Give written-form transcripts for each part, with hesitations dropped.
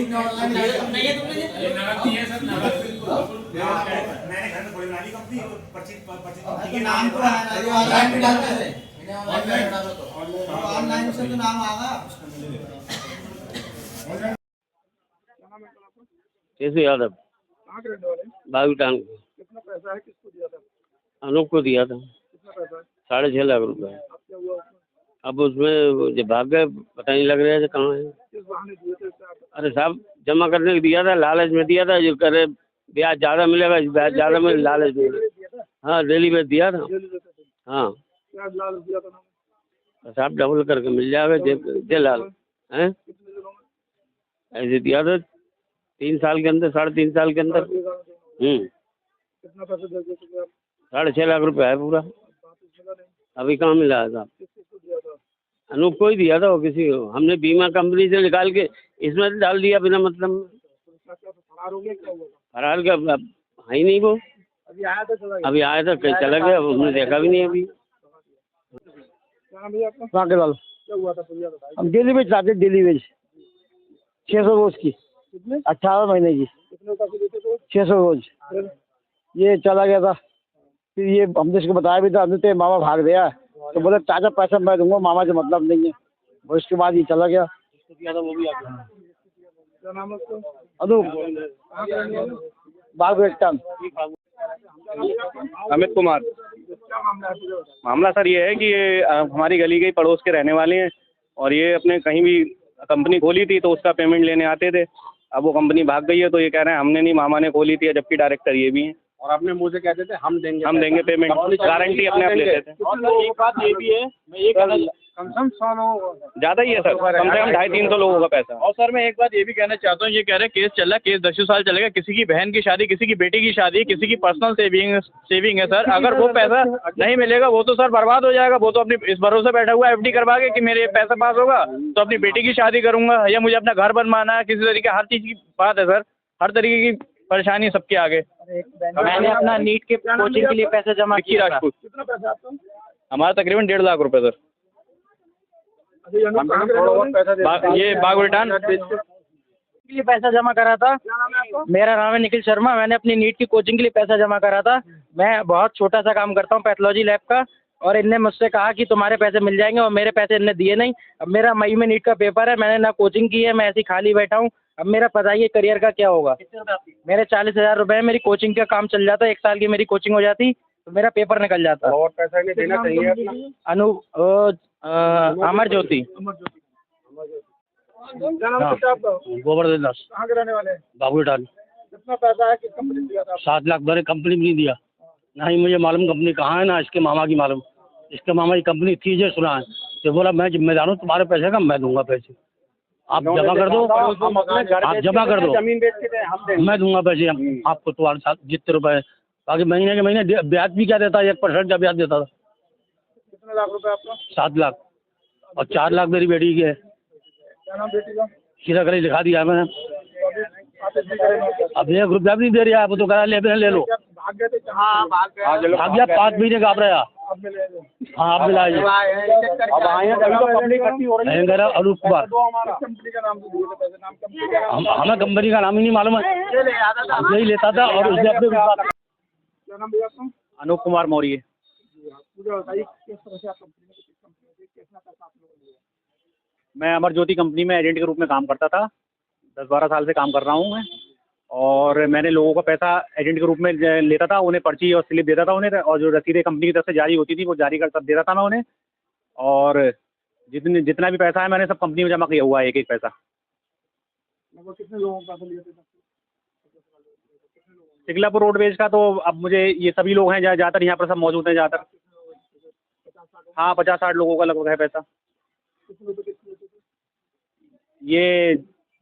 मैंने घर में थोड़ी बना ली कंपनी, पर्ची नाम तो ऑनलाइन भी डालते थे, ऑनलाइन डालो तो ऑनलाइन से तो नाम आएगा। कैसे यादव कहाँ के रहने वाले? बाबूटान को कितना पैसा है, किसको दिया था? अनूप को दिया था कितना पैसा है? 6.5 लाख रुपए। अब क्या हुआ उसमें? अब उसमें जब भाग गए पता नहीं लग रहा है कहाँ है। किस बहाने दिए थे इससे आप? अरे साहब जमा करने को दिया था, लालच में दिया था, जो करे ब्याज ज़्यादा मिलेगा, ब्याज ज़्यादा मिले, लालच में। दिया था? हाँ डेली में दिया था। डेली देते थे? हाँ क्या लाल दिया था उन्होंने? साहब डबल करके मिल जाएगा जे लाल हैं। कितने दिनों में? ऐसे दिया था 3 साल के अंदर, 3.5 साल के अंदर। कितना पैसा दे चुके आप? 6.5 लाख रुपए है पूरा। वापस मिला नहीं? अभी कहाँ मिला है साहब? किसको दिया था? अनूप को ही दिया था, वो किसी को हमने बीमा कंपनी से निकाल के इसमें डाल दिया बिना मतलब में। पुलिस क्या फरार हो गया, क्या हुआ था? फरार का अब है ही नहीं वो। अभी आया था, चला गया? अभी आया था, कहीं चला गया, हमने देखा भी नहीं अभी। क्या नाम है आपका? राकेलाल। क्या हुआ था भैया बताइए। हम डेली वेज लाते, डेली वेज 600 रोज की, कितने? 18 महीने की, कितने पैसे देते थे? 600 रोज। फिर? ये चला गया था, फिर ये हमने इसको बताया भी था, हमने तो मामा भाग गया, तो बोले ताज़ा पैसा मैं दूंगा, मामा से मतलब नहीं है। और उसके बाद ये चला गया। क्या नाम है उसका? अनूप कहाँ के रहने वाले? बागवेटन। अमित कुमार। क्या मामला है पूरा? मामला सर ये है कि ये हमारी गली के ही पड़ोस के रहने वाले हैं और ये अपने कहीं भी कंपनी खोली थी तो उसका पेमेंट लेने आते थे। अब वो कंपनी भाग गई है तो ये कह रहे हैं हमने नहीं, मामा ने खोली थी, जबकि डायरेक्टर ये भी हैं। और अपने मुंह से कहते थे हम देंगे पेमेंट, गारंटी अपने आप लेते थे। और एक बात ये भी है, मैं ये कहना कम से कम 100 लोग। ज़्यादा ही है सर, कम से कम 250-300 लोगों का पैसा। और सर मैं एक बात ये भी कहना चाहता हूँ, ये कह रहे हैं केस चल रहा है, केस 10 साल चलेगा, किसी की बहन की शादी, किसी की बेटी की शादी, किसी की पर्सनल सेविंग है सर। अगर वो पैसा नहीं मिलेगा वो तो सर बर्बाद हो जाएगा। वो तो अपनी इस भरोसे बैठा हुआ है FD करवा के कि मेरे पैसा पास होगा तो अपनी बेटी की शादी करूंगा या मुझे अपना घर बनवाना है, किसी तरीके हर चीज़ की बात है सर, हर तरीके की परेशानी सबके आगे। मैंने अपना नीट के कोचिंग के लिए पैसे जमा विक्की किया था। राजपूत। कितना पैसा आपका? हमारा तकरीबन 1.5 लाख रुपए सर। अच्छा, ये अनूप कहाँ के रहने वाले? ये बागवेटान। के लिए पैसा जमा करा था। क्या नाम है आपका? मेरा नाम है निखिल शर्मा। मैंने अपनी नीट की कोचिंग के लिए पैसा जमा करा था। मैं बहुत छोटा सा काम करता हूँ पैथोलॉजी लैब का, और इनने मुझसे कहा कि तुम्हारे पैसे मिल जाएंगे, और मेरे पैसे इनने दिए नहीं। अब मेरा मई में नीट का पेपर है, मैंने ना कोचिंग की है, मैं ऐसे ही खाली बैठा हूँ। अब मेरा बताइए करियर का क्या होगा। मेरे 40,000 रुपये में मेरी कोचिंग का काम चल जाता, 1 साल की मेरी कोचिंग हो जाती तो मेरा पेपर निकल जाता। और पैसा इन्हें देना चाहिए अपना। अमर ज्योति। क्या नाम है आपका? गोवर्धन दास। कहाँ के रहने वाले हैं? बाबूटान। कितना पैसा है, किस कंपनी ने दिया था? 7 लाख मैंने कंपनी में नहीं दिया, ना ही मुझे मालूम कंपनी कहाँ है, ना इसके मामा की मालूम। इसके मामा की कंपनी थी जो सुना है, तो बोला मैं जिम्मेदार हूँ, तुम्हारे पैसे का मैं दूंगा पैसे, आप जमा कर दो, आप जमा कर दो, जमीन बेचते थे हम देंगे। मैं दूंगा पैसे आपको, तुम्हारे साथ जितने रुपए। बाकी महीने के महीने ब्याज भी क्या देता है, 1% का ब्याज देता था। कितने लाख रुपए आपका? 7 लाख, और 4 लाख मेरी बेटी की है। क्या नाम बेटी का? सीधा कर लिखा दिया मैंने। वापस भी करेंगे? अब 1 रुपया भी नहीं दे रहा है, वो तो करा ले लो। भाग गए थे? हाँ भाग गए। भाग गया, 5 महीने का आप रहा। अब मिले थे। हाँ आप मिलाइए। अब आए हैं तभी तो पब्लिक इकट्ठी हो रही है। मेरा अनूप कुमार। कंपनी का नाम तो दिए थे पैसे, नाम कंपनी का नाम? हमें कंपनी का नाम ही नहीं मालूम है, यही लेता था और उसने अपने विश्वास। क्या नाम भैया आपका? अनूप कुमार मौर्य। मुझे बताइए किस तरह से आप कंपनी में, किस कंपनी से कितना पैसा आप लोगों ने लिया? मैं अमर ज्योति कंपनी में एजेंट के रूप में काम करता था, 10-12 साल से काम कर रहा हूँ मैं। और मैंने लोगों का पैसा एजेंट के रूप में लेता था, उन्हें पर्ची और स्लिप देता था उन्हें, और जो रसीदें कंपनी की तरफ से जारी होती थी वो जारी कर देता था मैं उन्हें। और जितना भी पैसा है मैंने सब कंपनी में जमा किया हुआ है, एक पैसा। लगभग कितने लोगों का पैसा लिए थे? सिगलापुर रोडवेज का तो अब मुझे ये सभी लोग हैं ज़्यादातर यहाँ पर सब मौजूद हैं ज़्यादातर। हाँ 50-60 लोगों का लगभग है पैसा। ये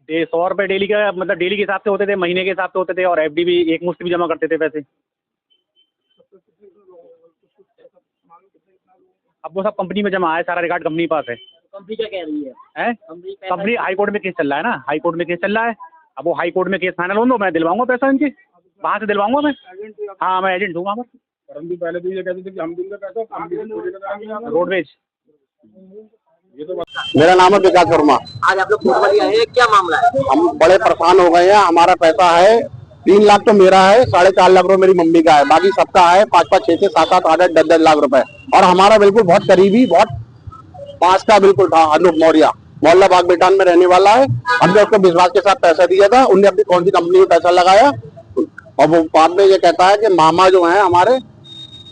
100 रुपये डेली का, मतलब डेली के हिसाब से होते थे, महीने के हिसाब से होते थे, और FD भी एक मुश्त भी जमा करते थे पैसे। अब वो सब कंपनी में जमा है, सारा रिकॉर्ड कंपनी के पास है। कंपनी क्या कह रही है? कंपनी हाई कोर्ट में केस चल रहा है ना, हाई कोर्ट में केस चल रहा है। अब वो हाई कोर्ट में केस फाइनल हो तो मैं दिलवाऊंगा पैसा इनके, वहाँ से दिलवाऊंगा मैं। हाँ मैं एजेंट दूंगा। परंतु पहले तो ये कहते थे कि हम देंगे पैसा, रोडवेज मेरा नाम है विकास वर्मा। आज आप लोग कोतवाली आए हैं, क्या मामला है? हम बड़े परेशान हो गए हैं। हमारा पैसा है 3 लाख तो मेरा है, 4.5 लाख रुपए मेरी मम्मी का है, बाकी सबका है 5-5, 6-6, 7-7, 8-8, 10-10 लाख रुपए। और हमारा बिल्कुल बहुत करीबी, बहुत पास का बिल्कुल था, अनूप मौर्य, मोहल्ला बाग बेटान में रहने वाला है। हमने उसको विश्वास के साथ पैसा दिया था, उनने अपनी कौन सी कंपनी में पैसा लगाया, और वो बाद में ये कहता है कि मामा जो है हमारे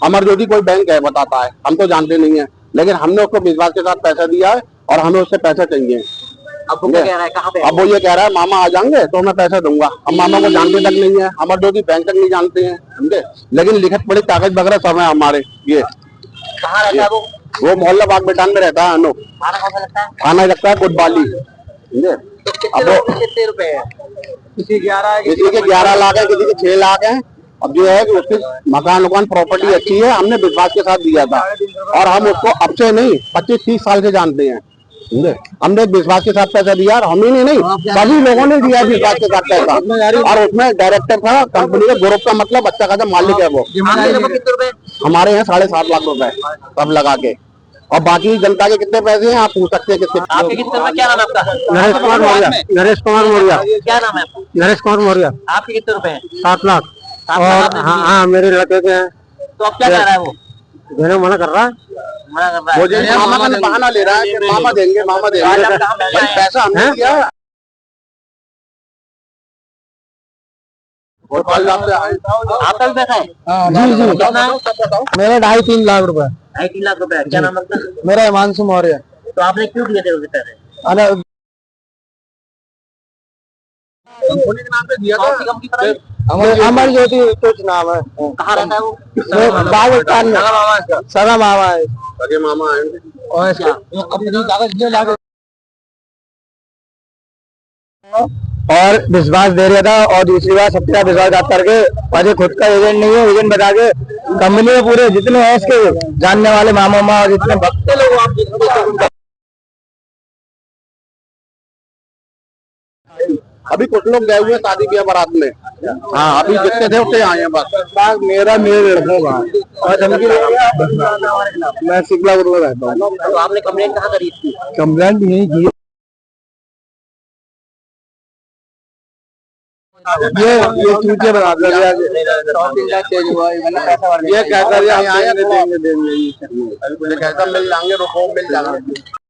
अमर ज्योति कोई बैंक है, बताता है, हम तो जानते नहीं है, लेकिन हमने उसको विश्वास के साथ पैसा दिया है और हमें उससे पैसे चाहिए। अब वो क्या कह रहा है, कहाँ पे? अब वो ये कह रहा है मामा आ जाएंगे तो मैं पैसा दूंगा। अब मामा को जानते तक नहीं है, अमर ज्योति बैंक तक नहीं जानते हैं, समझे, लेकिन लिखत पड़ी कागज वगैरह सब है हमारे। ये कहाँ रहता है वो? वो मोहल्ला बाग बेटान में रहता है अनु, थाना कौन सा लगता है? थाना लगता है कोतवाली, समझे। तो अब वो कितने रुपए है? किसी के 11 लाख है, किसी के 6 लाख है। अब जो है कि उसकी मकान प्रॉपर्टी अच्छी है, हमने विश्वास के साथ दिया था और हम उसको अब से नहीं 25-30 साल से जानते हैं, हमने विश्वास के साथ पैसा दिया, हम ही नहीं सभी लोगों ने दिया विश्वास के साथ पैसा। और उसमें डायरेक्टर था कंपनी के, ग्रुप का मतलब अच्छा खासा मालिक है वो। कितने रुपए? हमारे यहाँ 7.5 लाख रुपए सब लगा के, और बाकी जनता के कितने पैसे हैं आप पूछ सकते हैं कितने। आपके कितने रुपए? क्या नाम है आपका? नरेश कुमार मौर्य। नरेश कुमार मौर्य। क्या नाम है आपका? नरेश कुमार मौर्य। आपके कितने रुपए हैं? 7 लाख। 7 लाख और आपने दिए? हाँ मेरे लड़के के हैं। तो अब क्या कह रहा है वो? देने मना कर रहा है, मना कर रहा है। मुझे मामा का बहाना ले रहा है कि मामा देंगे आज आप कहाँ मिलने भाई आए हैं? पैसा हमने दिया है। और 5 लाख से आए। आपका भी पैसा है? जी जी कितना है? मेरा 2.5-3 लाख रुपए। 2.5-3 लाख रुपए। क्या नाम है आपका? मेरा हिमांशु मौर्य। तो आपने क्यों दिए थे उसे पैसे? अरे कंपनी के नाम पे दिया कौन सी कंपनी पर आई? अमर ज्योति कुछ नाम है। कहाँ रहता है वो? बागस्तान में सगा मामा है, सगे मामा है। और अच्छा। वो कंपनी कागज दिया लाके और विश्वास दे रहा था, और दूसरी बात सबके साथ विश्वासघात करके, और ये खुद का एजेंट नहीं है, एजेंट बता के कंपनी में पूरे जितने हैं इसके जानने वाले मामा और जितने भक्त लोग आप अभी कुछ लोग गए हुए शादी ब्याह बारात में। हाँ अभी जितने थे उतने आए हैं बस। मेरे लड़कों का और धमकी मैं सिकला उर्ला रहता हूँ। तो आपने कंप्लेंट कहाँ करी थी? कंप्लेंट नहीं की। ये चूचे बना दे ये कहता है देंगे ये कहता मिल जाएंगे, रुको मिल जाएंगे।